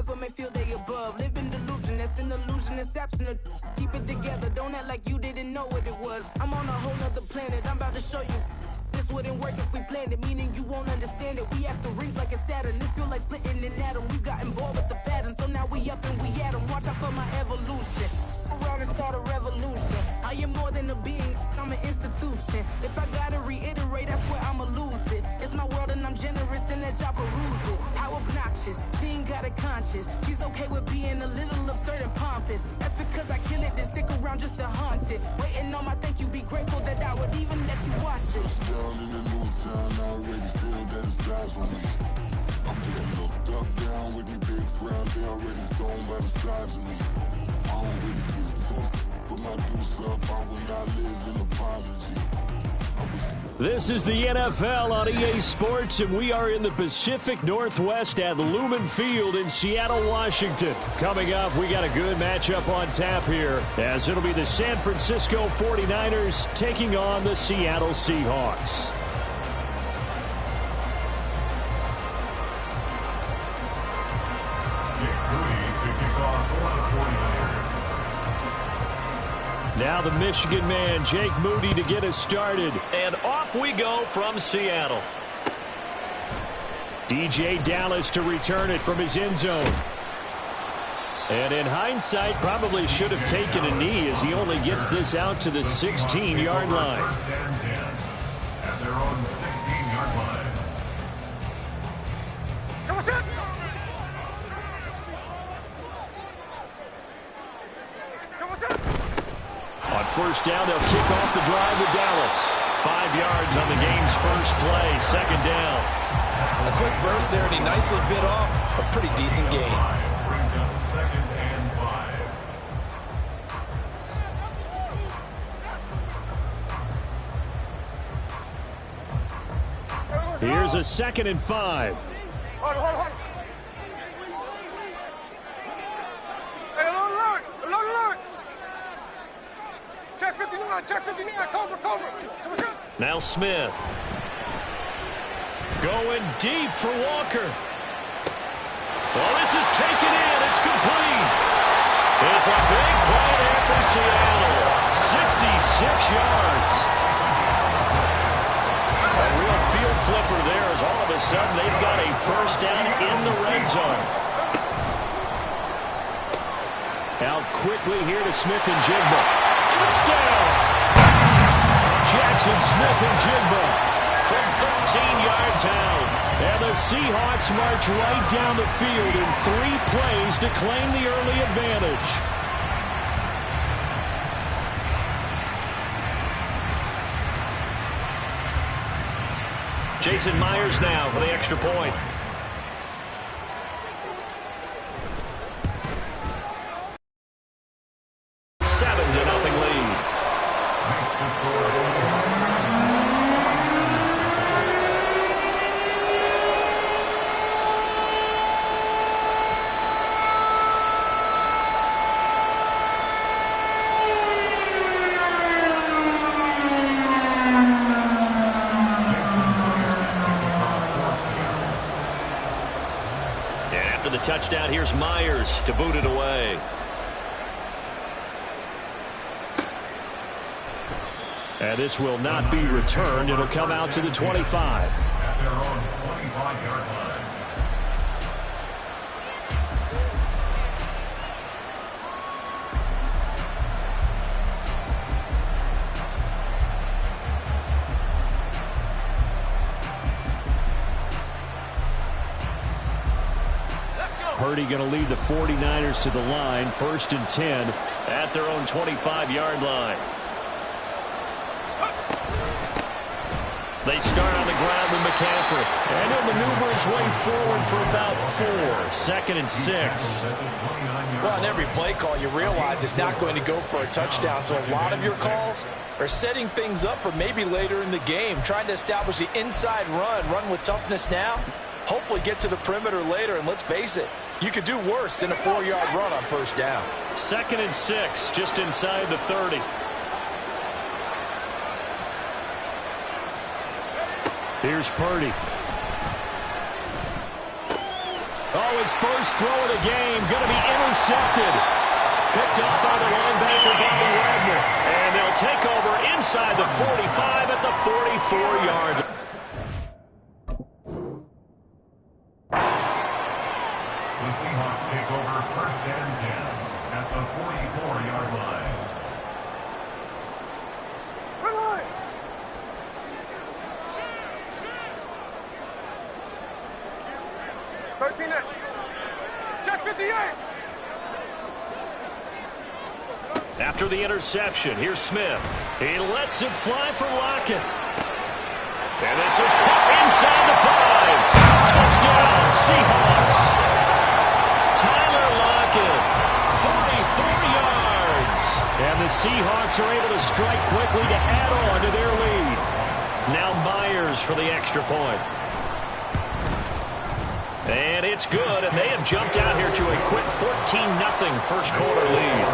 whoever may feel they above. Living delusion, that's an illusion, it's absent. Keep it together, don't act like you didn't know what it was. I'm on a whole nother planet, I'm about to show you. This wouldn't work if we planned it, meaning you won't understand it. We have to rings like a Saturn, this feel like splitting an atom. We got involved with the pattern, so now we up and we at 'em. Watch out for my evolution. Around and start a revolution. I am more than a being, I'm an institution. If I gotta reiterate, that's where I'ma lose it. It's my world and I'm generous and that y'all peruse it. How obnoxious, she ain't got a conscience. She's okay with being a little absurd and pompous. That's because I kill it, then stick around just to haunt it. Waiting on my thank you, be grateful that I would even let you watch it. Down in the new town, I already feel that it's eyes on me. I'm getting looked up, down with these big frowns, they already thrown by the size of me. I don't really give a fuck, put my deuce up, I will not live in apology. This is the NFL on EA Sports, and we are in the Pacific Northwest at Lumen Field in Seattle, Washington. Coming up, we got a good matchup on tap here, as it'll be the San Francisco 49ers taking on the Seattle Seahawks. Now the Michigan man, Jake Moody, to get us started. And off we go from Seattle. DJ Dallas to return it from his end zone. And in hindsight, probably should have taken a knee as he only gets this out to the 16-yard line. At their own 16-yard line. On first down, they'll kick off the drive with Dallas. 5 yards on the game's first play, second down. A quick burst there, and he nicely bit off a pretty decent gain. Brings up 2nd and 5. Here's a 2nd and 5. Hold. Hey, alert! Check 59, cover. Now Smith. Going deep for Walker. Well, this is taken in. It's complete. It's a big play there for Seattle. 66 yards. A real field flipper there as all of a sudden they've got a first down in the red zone. Out quickly here to Smith and Jigba. Touchdown! Jackson Smith-Njigba from 13 yards out. And the Seahawks march right down the field in 3 plays to claim the early advantage. Jason Myers now for the extra point. Touchdown, here's Myers to boot it away. And this will not be returned. It'll come out to the 25. At their own 25-yard line. Purdy going to lead the 49ers to the line, 1st and 10. At their own 25-yard line. They start on the ground with McCaffrey. And he'll maneuver his way forward for about 4. 2nd and 6. Well, on every play call, you realize it's not going to go for a touchdown. So a lot of your calls are setting things up for maybe later in the game, trying to establish the inside run with toughness now. Hopefully get to the perimeter later, and let's face it, you could do worse than a 4-yard run on first down. 2nd and 6, just inside the 30. Here's Purdy. Oh, his first throw of the game going to be intercepted. Picked up by the linebacker, Bobby Wagner. And they'll take over inside the 45 at the 44-yard line. The Seahawks take over first and 10 at the 44-yard line. Run line. Check 58. After the interception, here's Smith. He lets it fly for Lockett. And this is caught inside the 5. Touchdown, Seahawks. Tyler Lockett, 44 yards. And the Seahawks are able to strike quickly to add on to their lead. Now Myers for the extra point. And it's good, and they have jumped out here to a quick 14-0 first quarter lead.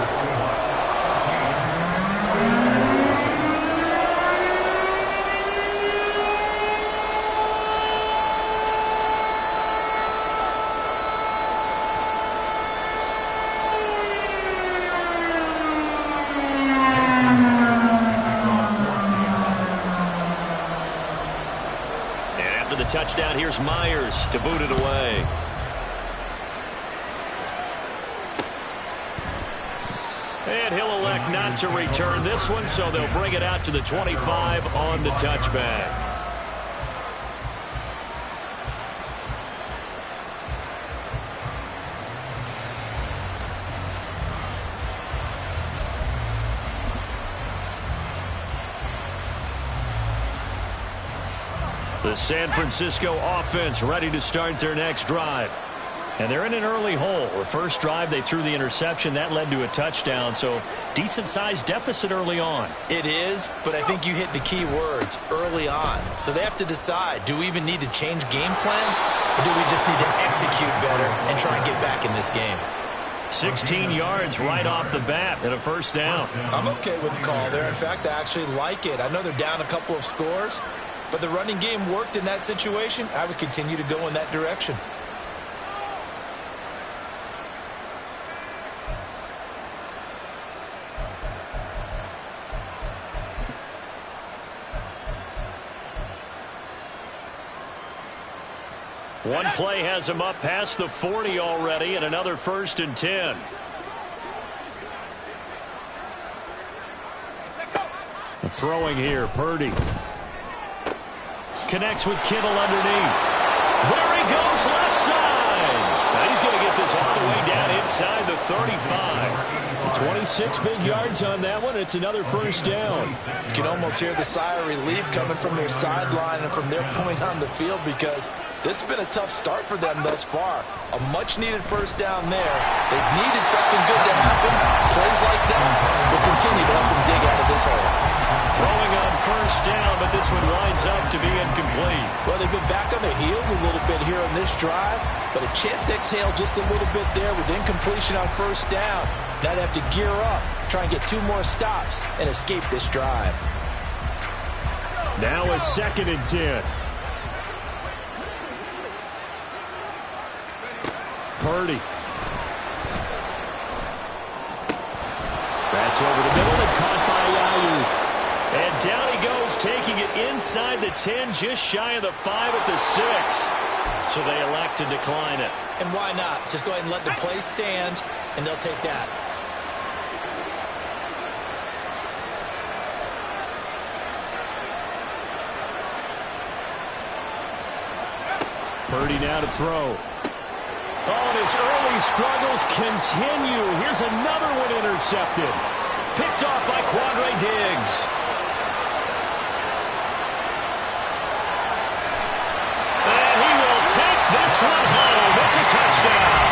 Touchdown, here's Myers to boot it away. And he'll elect not to return this one, so they'll bring it out to the 25 on the touchback. The San Francisco offense ready to start their next drive. And they're in an early hole. The first drive, they threw the interception. That led to a touchdown, so decent-sized deficit early on. It is, but I think you hit the key words, early on. So they have to decide, do we even need to change game plan, or do we just need to execute better and try and get back in this game? 16 yards right off the bat and a first down. I'm okay with the call there. In fact, I actually like it. I know they're down a couple of scores, but the running game worked in that situation. I would continue to go in that direction. One play has him up past the 40 already, and another first and 10. Throwing here, Purdy. Connects with Kittle underneath. There he goes, left side. Now he's going to get this all the way down inside the 35. 26 big yards on that one. It's another first down. You can almost hear the sigh of relief coming from their sideline and from their point on the field, because this has been a tough start for them thus far. A much-needed first down there. They've needed something good to happen. Plays like that will continue to help them dig out of this hole. Throwing on first down, but this one winds up to be incomplete. Well, they've been back on their heels a little bit here on this drive, but a chance to exhale just a little bit there with incompletion on first down. Now they have to gear up, try and get 2 more stops, and escape this drive. Now a second and 10. Purdy. That's over the middle and caught by Ayuk. And down he goes, taking it inside the 10, just shy of the 5 at the 6. So they elect to decline it. And why not? Just go ahead and let the play stand, and they'll take that. Purdy now to throw. Oh, and his early struggles continue. Here's another one intercepted. Picked off by Quandre Diggs. And he will take this one home. It's a touchdown.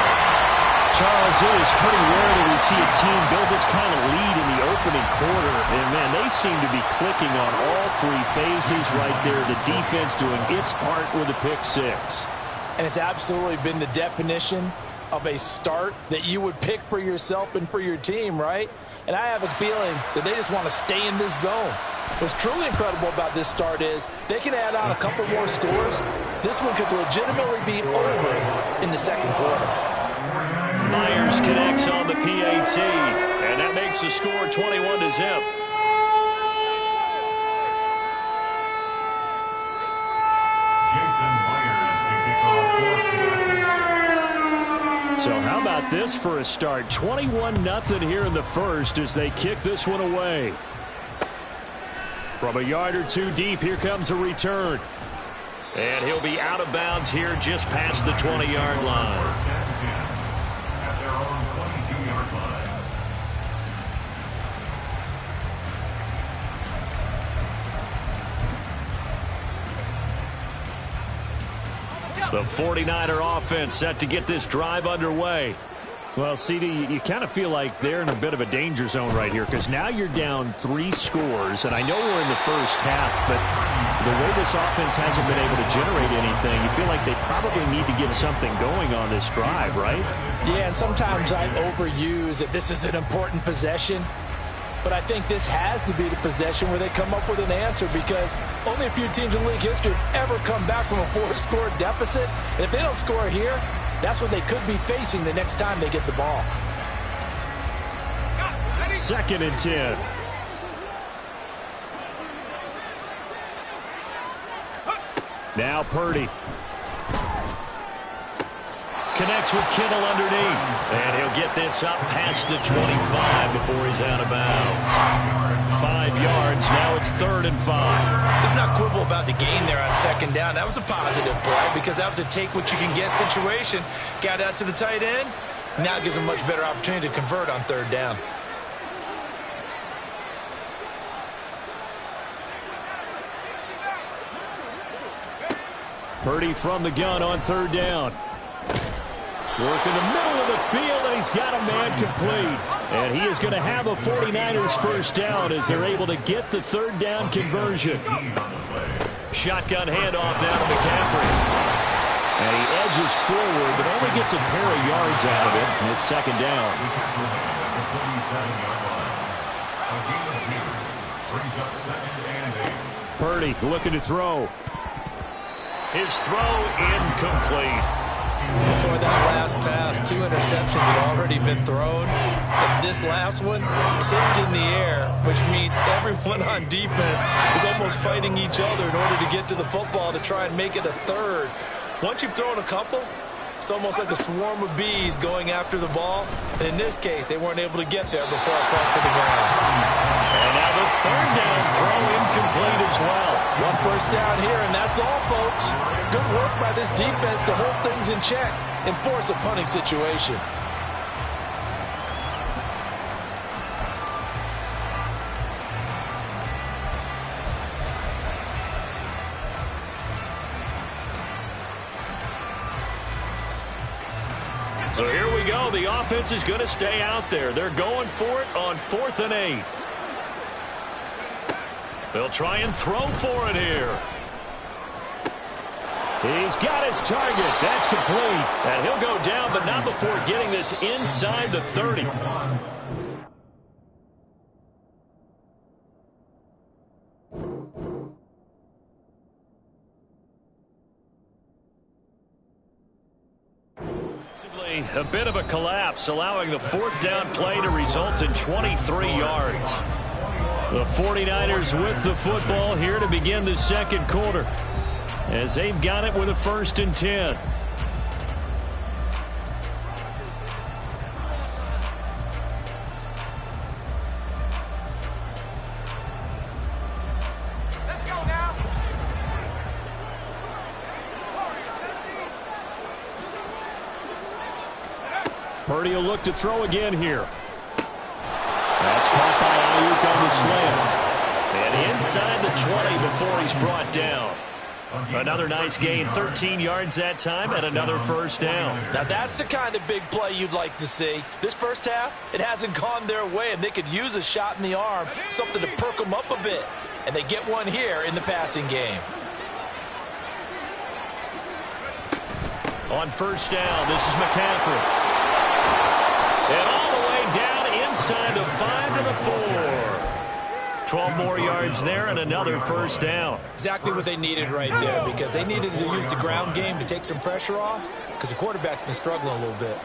Charles, it is pretty rare that we see a team build this kind of lead in the opening quarter. And, man, they seem to be clicking on all 3 phases right there. The defense doing its part with a pick 6. And it's absolutely been the definition of a start that you would pick for yourself and for your team, right? And I have a feeling that they just want to stay in this zone. What's truly incredible about this start is they can add on a couple more scores. This one could legitimately be over in the second quarter. Myers connects on the PAT, and that makes the score 21-0. So how about this for a start? 21-0 here in the first as they kick this one away. From a yard or two deep, here comes a return. And he'll be out of bounds here just past the 20-yard line. At their own 22-yard line. The 49er offense set to get this drive underway. Well, CD, you kind of feel like they're in a bit of a danger zone right here because now you're down 3 scores, and I know we're in the first half, but the way this offense hasn't been able to generate anything, you feel like they probably need to get something going on this drive, right? Yeah, and sometimes I overuse that this is an important possession, but I think this has to be the possession where they come up with an answer because only a few teams in league history have ever come back from a 4-score deficit, and if they don't score here, that's what they could be facing the next time they get the ball. 2nd and 10. Now Purdy. Connects with Kittle underneath. And he'll get this up past the 25 before he's out of bounds. 5 yards. Now it's 3rd and 5. Let's not quibble about the gain there on 2nd down. That was a positive play because that was a take-what-you-can-get situation. Got out to the tight end. Now gives him a much better opportunity to convert on 3rd down. Purdy from the gun on 3rd down. Work in the middle of the field, and he's got a man complete. And he is going to have a 49ers first down as they're able to get the 3rd down conversion. Shotgun handoff down to McCaffrey. And he edges forward, but only gets a pair of yards out of it. And it's 2nd down. Purdy looking to throw. His throw incomplete. Before that last pass, 2 interceptions had already been thrown. And this last one tipped in the air, which means everyone on defense is almost fighting each other in order to get to the football to try and make it a 3rd. Once you've thrown a couple, it's almost like a swarm of bees going after the ball. And in this case, they weren't able to get there before it fell to the ground. And now the 3rd down throw incomplete as well. 1 first down here, and that's all, folks. Good work by this defense to hold things in check and force a punting situation. So here we go. The offense is going to stay out there. They're going for it on 4th and 8. They'll try and throw for it here. He's got his target. That's complete. And he'll go down, but not before getting this inside the 30. A bit of a collapse, allowing the 4th down play to result in 23 yards. The 49ers with the football here to begin the second quarter, as they've got it with a 1st and 10. Purdy will look to throw again here. That's caught by Ayuk on the slant. And inside the 20 before he's brought down. Another nice gain, 13 yards that time, and another 1st down. Now that's the kind of big play you'd like to see. This first half, it hasn't gone their way, and they could use a shot in the arm, something to perk them up a bit. And they get one here in the passing game. On 1st down, this is McCaffrey. And all the way down inside the 5 to the 4. 12 more yards there and another first down. Exactly what they needed right there, because they needed to use the ground game to take some pressure off, because the quarterback's been struggling a little bit.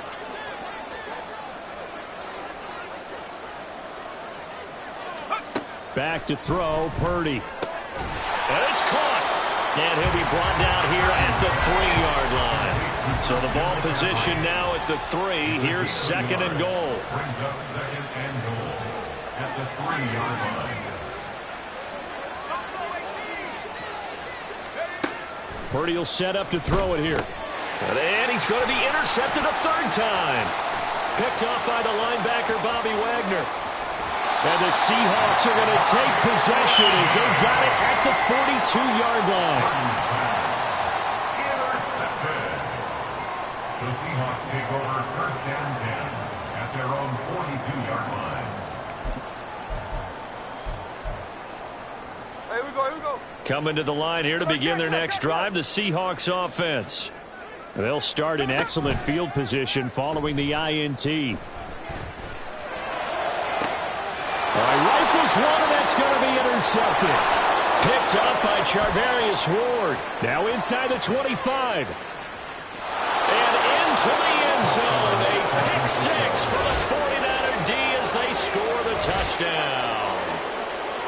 Back to throw, Purdy. And it's caught. And he'll be brought down here at the 3-yard line. So the ball position now at the 3. Here's second and goal. Brings up second and goal at the 3-yard line. Purdy will set up to throw it here. And he's going to be intercepted a third time. Picked off by the linebacker, Bobby Wagner. And the Seahawks are going to take possession as they've got it at the 42-yard line. Intercepted. The Seahawks take over first and 10 at their own 42-yard line. Here we go, here we go. Coming to the line here to begin their next drive, the Seahawks offense. They'll start in excellent field position following the INT. Rifles one, and that's going to be intercepted. Picked up by Charvarius Ward. Now inside the 25. And into the end zone. A pick 6 for the 49er D as they score the touchdown.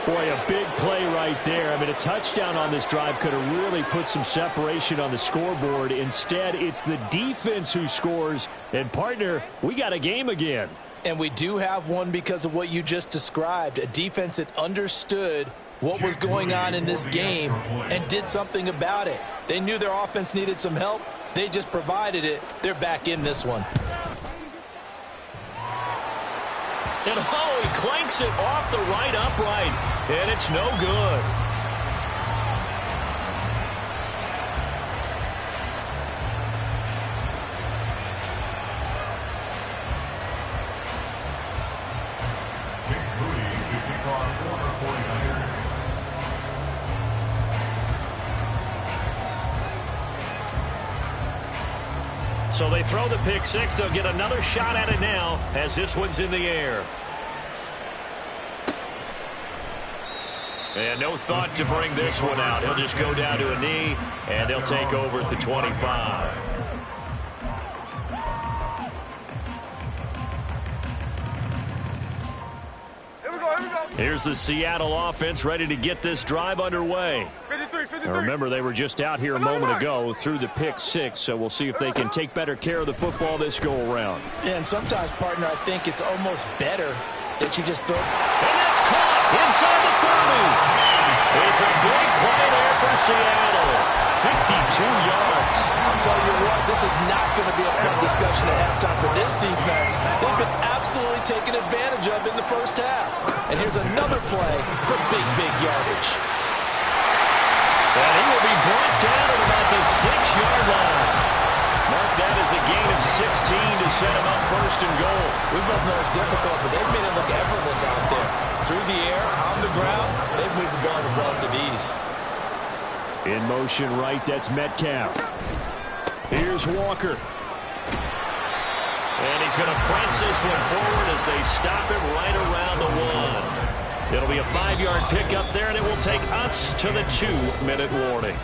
Boy, a big play right there. I mean, a touchdown on this drive could have really put some separation on the scoreboard. Instead, it's the defense who scores. And, partner, we got a game again. And we do have one because of what you just described, a defense that understood what was going on in this game and did something about it. They knew their offense needed some help. They just provided it. They're back in this one. And he clanks it off the right upright, and it's no good. So they throw the pick 6. They'll get another shot at it now as this one's in the air. And no thought to bring this one out. He'll just go down to a knee, and they'll take over at the 25. Here's the Seattle offense ready to get this drive underway. 53. Now remember, they were just out here a moment ago through the pick 6, so we'll see if they can take better care of the football this go-around. Yeah, and sometimes, partner, I think it's almost better that you just throw. And that's caught inside the 30. It's a big play there for Seattle. 52 yards. I'll tell you what, this is not going to be a fun discussion at halftime for this defense. They've been absolutely taken advantage of in the first half. And here's another play for big yardage. And he will be brought down at about the 6-yard line. Mark that as a gain of 16 to set him up first and goal. We both know it's difficult, but they've made it look effortless out there. Through the air, on the ground, they've moved the ball with relative ease. In motion right, that's Metcalf. Here's Walker. And he's going to press this one forward as they stop him right around the 1. It'll be a 5-yard pickup there, and it will take us to the 2-minute warning.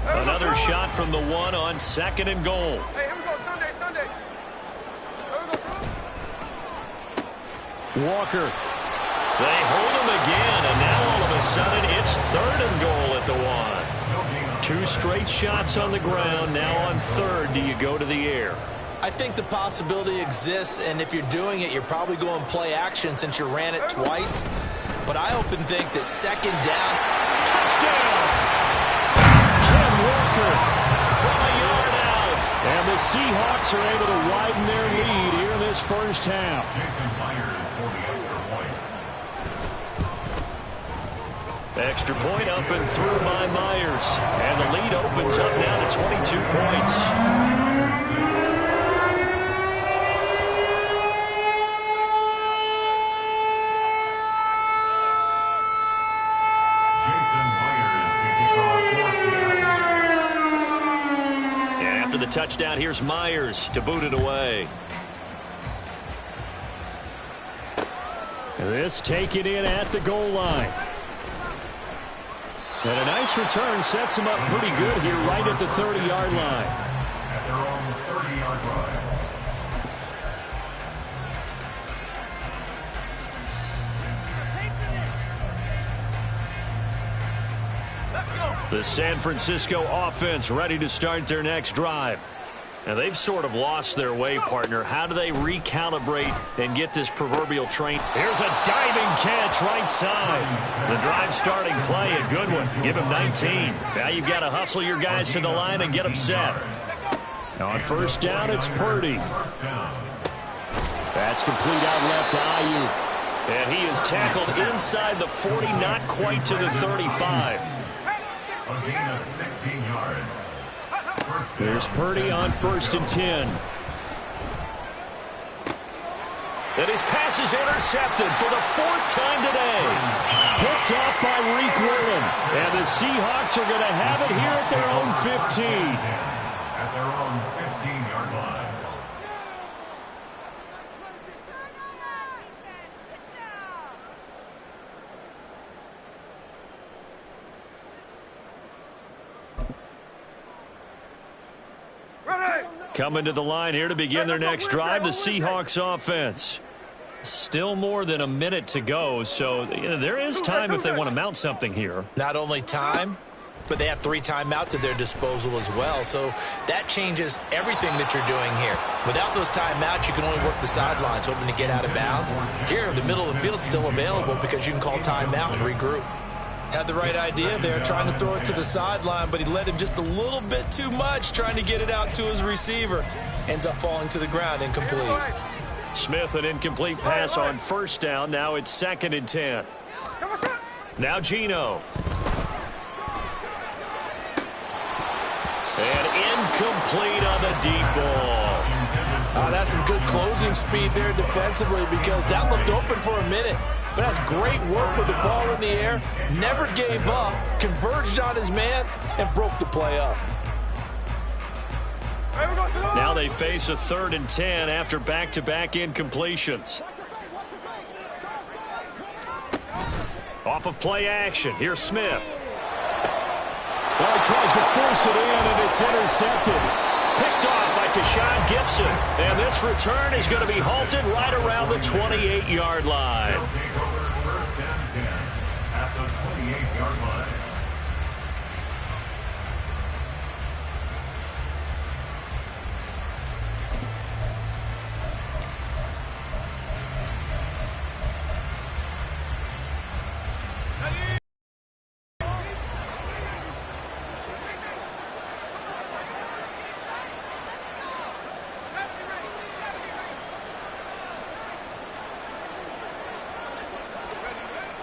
Another shot from the 1 on second and goal. Hey, here we go, Sunday. Here we go, Walker. They hold him again, and now all of a sudden it's third and goal at the 1. 2 straight shots on the ground. Now on third, do you go to the air? I think the possibility exists, and if you're doing it, you're probably going play action since you ran it twice. But I often think that second down, touchdown! Ken Walker from a yard out. And the Seahawks are able to widen their lead here in this first half. Jason Myers for the extra point. Extra point up and through by Myers. And the lead opens up now to 22 points. touchdown. Here's Myers to boot it away. This taken in at the goal line. And a nice return sets him up pretty good here right at the 30-yard line. At their own 30-yard line. The San Francisco offense ready to start their next drive. Now, they've sort of lost their way, partner. How do they recalibrate and get this proverbial train? Here's a diving catch right side. The drive starting play, a good one. Give him 19. Now you've got to hustle your guys to the line and get them set. On first down, it's Purdy. That's complete out left to Ayuk. And he is tackled inside the 40, not quite to the 35. A gain of 16 yards. There's Purdy on 1st and 10. And his pass is intercepted for the 4th time today. Picked off by Reek Willen. And the Seahawks are going to have it here at their own 15. At their own 15-yard line. Coming to the line here to begin their next drive, the Seahawks offense. Still more than a minute to go, so there is time if they want to mount something here. Not only time, but they have 3 timeouts at their disposal as well, so that changes everything that you're doing here. Without those timeouts, you can only work the sidelines, hoping to get out of bounds. Here, the middle of the field is still available because you can call timeout and regroup. Had the right idea there, trying to throw it to the sideline, but he let him just a little bit too much, trying to get it out to his receiver. Ends up falling to the ground, incomplete. Smith, an incomplete pass on first down. Now it's 2nd and 10. Now Geno. And incomplete on the deep ball. That's some good closing speed there defensively because that looked open for a minute. But that's great work with the ball in the air. Never gave up, converged on his man, and broke the play up. Now they face a 3rd and 10 after back-to-back incompletions. Off of play action, here's Smith. Well, he tries to force it in, and it's intercepted. Picked off by Tashawn Gibson. And this return is going to be halted right around the 28-yard line. They'll take over 1st and 10 at the 28-yard line.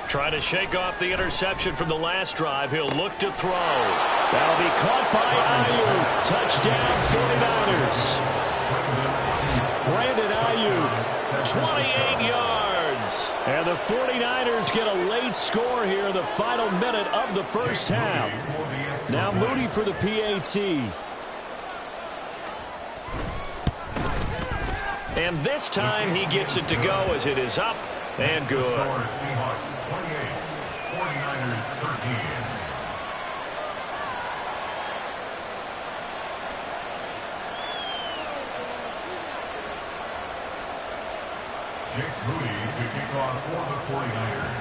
Trying to shake off the interception from the last drive. He'll look to throw. That'll be caught by Ayuk. Touchdown, 49ers. Brandon Ayuk, 28 yards. And the 49ers get a late score here in the final minute of the first half. Now Moody for the PAT. And this time he gets it to go as it is up and good. Seahawks 28, 49ers 13. Jake Moody to kick off for the 49ers.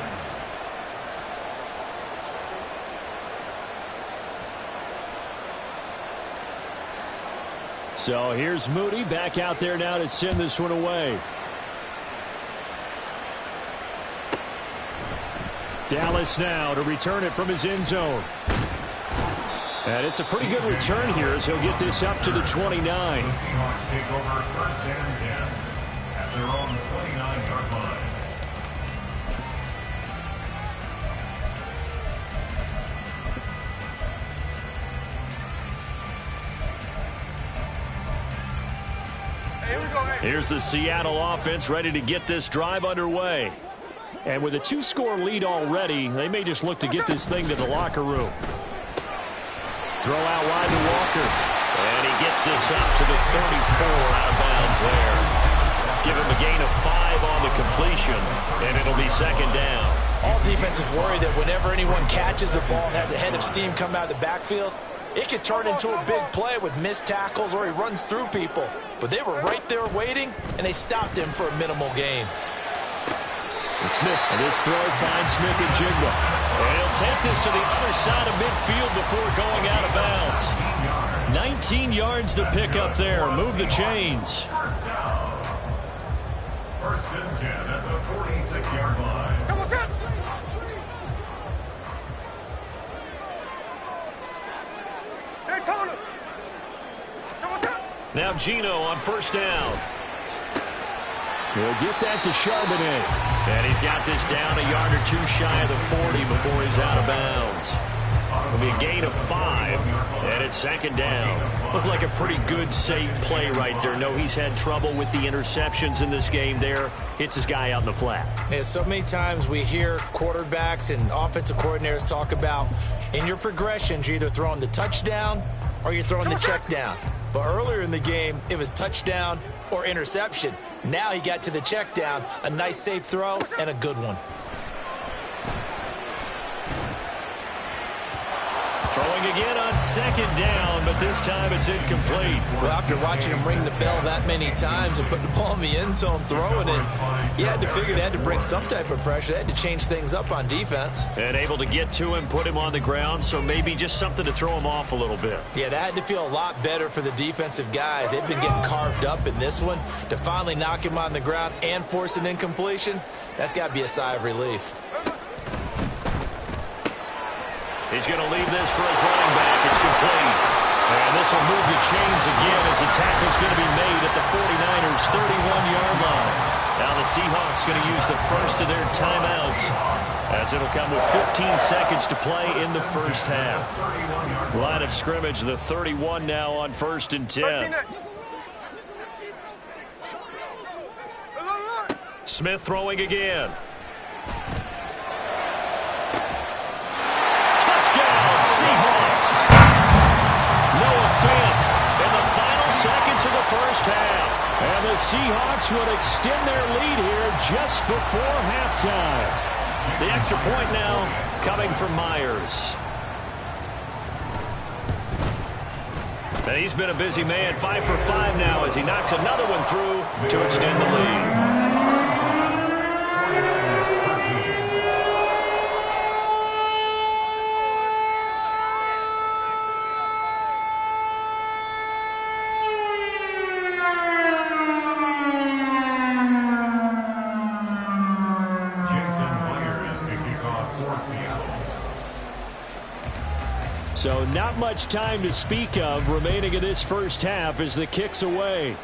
So here's Moody back out there now to send this one away. Dallas now to return it from his end zone. And it's a pretty good return here as he'll get this up to the 29. The Seahawks take over 1st and 10 at their own 29-yard line. Here's the Seattle offense ready to get this drive underway. And with a 2-score lead already, they may just look to get this thing to the locker room. Throw out wide to Walker. And he gets this up to the 34, out of bounds there. Give him a gain of 5 on the completion, and it'll be second down. All defenses worry that whenever anyone catches the ball and has a head of steam come out of the backfield, it could turn into a big play with missed tackles or he runs through people. But they were right there waiting, and they stopped him for a minimal gain. And Smith, and his throw finds Smith and Jigba. And he'll take this to the other side of midfield before going out of bounds. 19 yards to pick up there. Move the chains. First and 10 at the 46-yard line. Come on, set. Hey, Tony. Come on, set. Now Gino on first down. He'll get that to Charbonnet. And he's got this down a yard or 2 shy of the 40 before he's out of bounds. It'll be a gain of 5, and it's second down. Looked like a pretty good, safe play right there. No, he's had trouble with the interceptions in this game there. Hits his guy out in the flat. Yeah, so many times we hear quarterbacks and offensive coordinators talk about in your progressions, you're either throwing the touchdown or you're throwing the check down. But earlier in the game, it was touchdown or interception. Now he got to the check down, a nice safe throw, and a good one. Throwing again on second down, but this time it's incomplete. Well, after watching him ring the bell that many times and put the ball in the end zone, throwing it, he had to figure they had to bring some type of pressure. They had to change things up on defense. And able to get to him, put him on the ground, so maybe just something to throw him off a little bit. Yeah, that had to feel a lot better for the defensive guys. They've been getting carved up in this one. To finally knock him on the ground and force an incompletion, that's got to be a sigh of relief. He's going to leave this for his running back. It's complete. And this will move the chains again as the tackle's going to be made at the 49ers' 31-yard line. Now the Seahawks going to use the first of their timeouts as it'll come with 15 seconds to play in the first half. Line of scrimmage, the 31 now on first and 10. Smith throwing again. Seahawks. Noah Fant in the final seconds of the first half. And the Seahawks will extend their lead here just before halftime. The extra point now coming from Myers. And he's been a busy man, 5 for 5 now as he knocks another one through to extend the lead. So not much time to speak of remaining in this first half as the kick's away.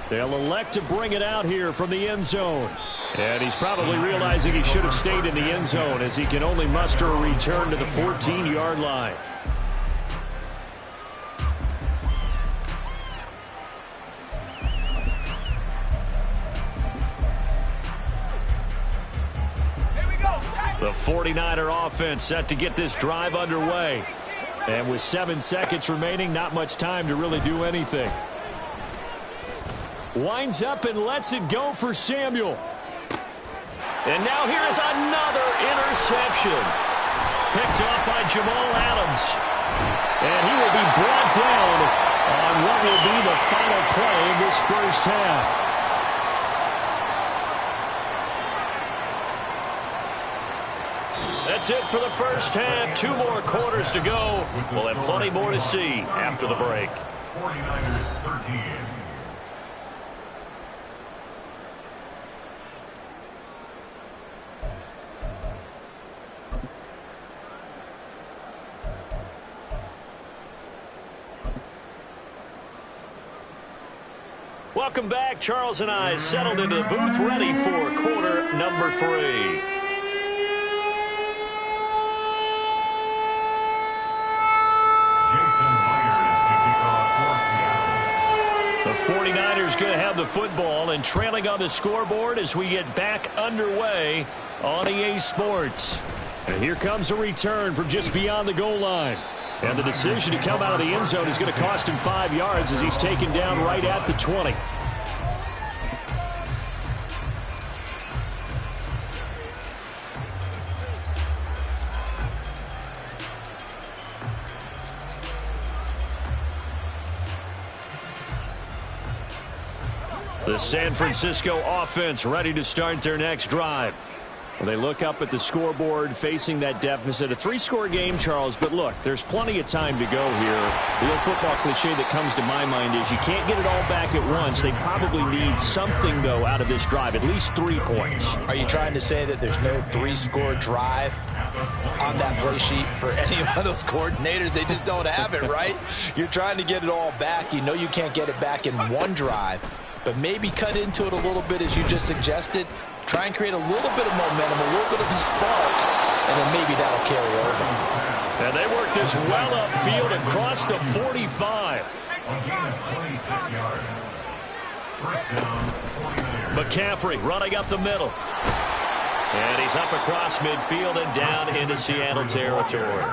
They'll elect to bring it out here from the end zone. And he's probably realizing he should have stayed in the end zone as he can only muster a return to the 14-yard line. The 49er offense set to get this drive underway. And with 7 seconds remaining, not much time to really do anything. Winds up and lets it go for Samuel. And now here's another interception. Picked off by Jamal Adams. And he will be brought down on what will be the final play of this first half. That's it for the first half. 2 more quarters to go. We'll have plenty more to see after the break. 49ers 13. Welcome back. Charles and I settled into the booth ready for quarter number 3. The 49ers going to have the football and trailing on the scoreboard as we get back underway on EA Sports. And here comes a return from just beyond the goal line. And the decision to come out of the end zone is going to cost him 5 yards as he's taken down right at the 20. The San Francisco offense ready to start their next drive. Well, they look up at the scoreboard facing that deficit. A 3-score game, Charles, but look, there's plenty of time to go here. The old football cliche that comes to my mind is you can't get it all back at once. They probably need something, though, out of this drive, at least 3 points. Are you trying to say that there's no 3-score drive on that play sheet for any of those coordinators? They just don't have it, right? You're trying to get it all back. You know you can't get it back in one drive, but maybe cut into it a little bit as you just suggested. Try and create a little bit of momentum, a little bit of a spark, and then maybe that'll carry over. And they work this well upfield across the 45. A gain of 26 yards. First down, 49ers. McCaffrey running up the middle. And he's up across midfield and down into Seattle territory.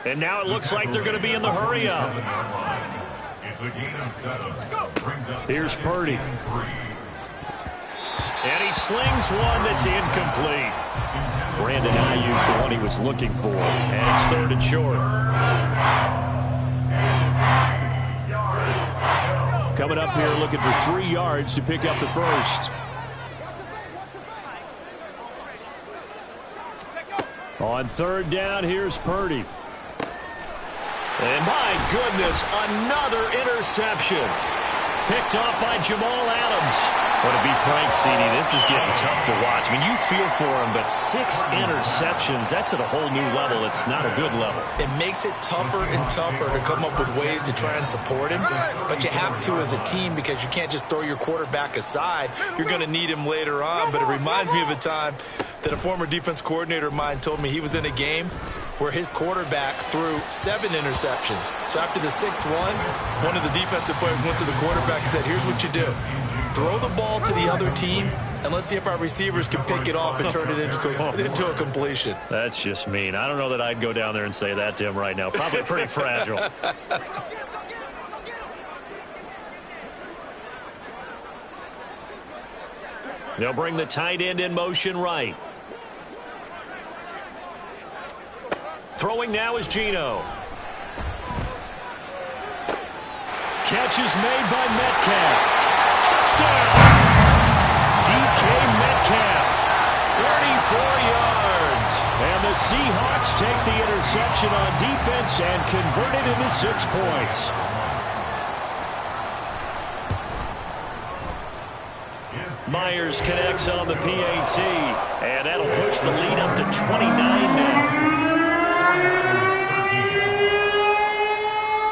And now it looks like they're going to be in the hurry up. It's a gain of 7. Here's Purdy. And he slings one that's incomplete. Brandon Ayuk, the one he was looking for. And it's 3rd and short. Coming up here looking for 3 yards to pick up the first. On 3rd down, here's Purdy. And my goodness, another interception. Picked off by Jamal Adams. Well, to be frank, CD, this is getting tough to watch. I mean, you feel for him, but 6 interceptions, that's at a whole new level. It's not a good level. It makes it tougher and tougher to come up with ways to try and support him, but you have to as a team because you can't just throw your quarterback aside. You're going to need him later on, but it reminds me of a time that a former defense coordinator of mine told me he was in a game where his quarterback threw 7 interceptions. So after the 6-1, one of the defensive players went to the quarterback and said, here's what you do. Throw the ball to the other team, and let's see if our receivers can pick it off and turn it into a completion. That's just mean. I don't know that I'd go down there and say that to him right now. Probably pretty fragile. They'll bring the tight end in motion right. Throwing now is Geno. Catch is made by Metcalf. Touchdown! DK Metcalf, 34 yards. And the Seahawks take the interception on defense and convert it into 6 points. Myers connects on the PAT, and that'll push the lead up to 29 now.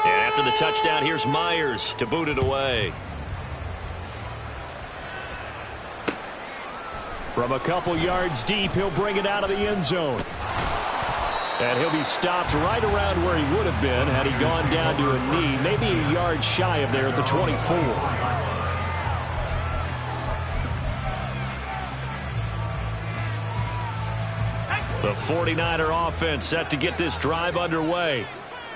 And after the touchdown, here's Myers to boot it away. From a couple yards deep, he'll bring it out of the end zone. And he'll be stopped right around where he would have been had he gone down to a knee, maybe a yard shy of there at the 24. The 49er offense set to get this drive underway.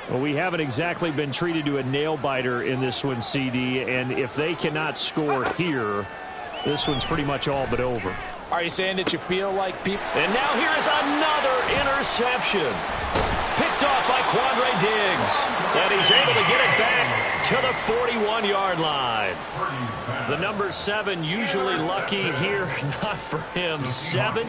Well, we haven't exactly been treated to a nail-biter in this one, CD, and if they cannot score here, this one's pretty much all but over. Are you saying that you feel like people... And now here is another interception. Picked off by Quandre Diggs. And he's able to get it back to the 41-yard line. The number 7 usually lucky here. Not for him. 7.